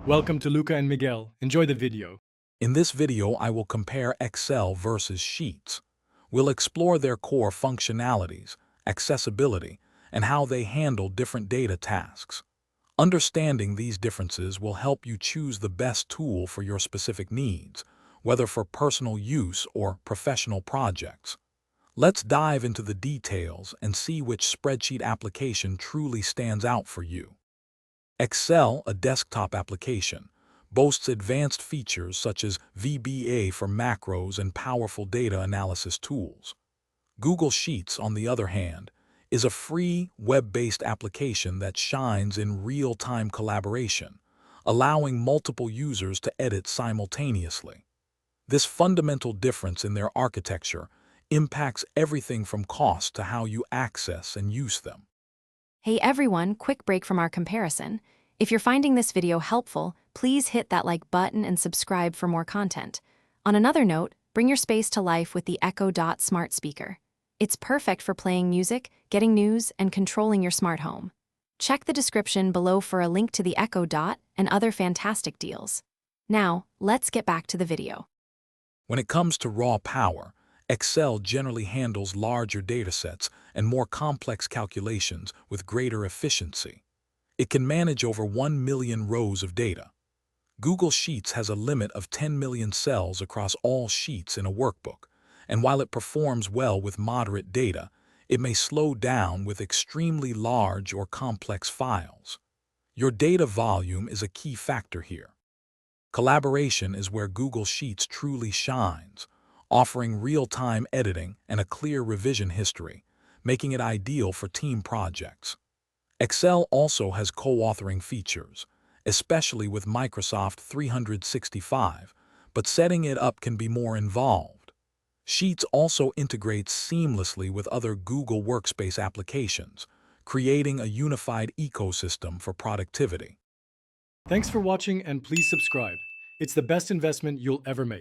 Welcome to Luca and Miguel. Enjoy the video. In this video, I will compare Excel versus Sheets. We'll explore their core functionalities, accessibility, and how they handle different data tasks. Understanding these differences will help you choose the best tool for your specific needs, whether for personal use or professional projects. Let's dive into the details and see which spreadsheet application truly stands out for you. Excel, a desktop application, boasts advanced features such as VBA for macros and powerful data analysis tools. Google Sheets, on the other hand, is a free, web-based application that shines in real-time collaboration, allowing multiple users to edit simultaneously. This fundamental difference in their architecture impacts everything from cost to how you access and use them. Hey everyone, quick break from our comparison. If you're finding this video helpful, please hit that like button and subscribe for more content. On another note, bring your space to life with the Echo Dot smart speaker. It's perfect for playing music, getting news, and controlling your smart home. Check the description below for a link to the Echo Dot and other fantastic deals. Now, let's get back to the video. When it comes to raw power, Excel generally handles larger datasets and more complex calculations with greater efficiency. It can manage over 1 million rows of data. Google Sheets has a limit of 10 million cells across all sheets in a workbook, and while it performs well with moderate data, it may slow down with extremely large or complex files. Your data volume is a key factor here. Collaboration is where Google Sheets truly shines, offering real-time editing and a clear revision history, making it ideal for team projects. Excel also has co-authoring features, especially with Microsoft 365, but setting it up can be more involved. Sheets also integrates seamlessly with other Google Workspace applications, creating a unified ecosystem for productivity. Thanks for watching and please subscribe. It's the best investment you'll ever make.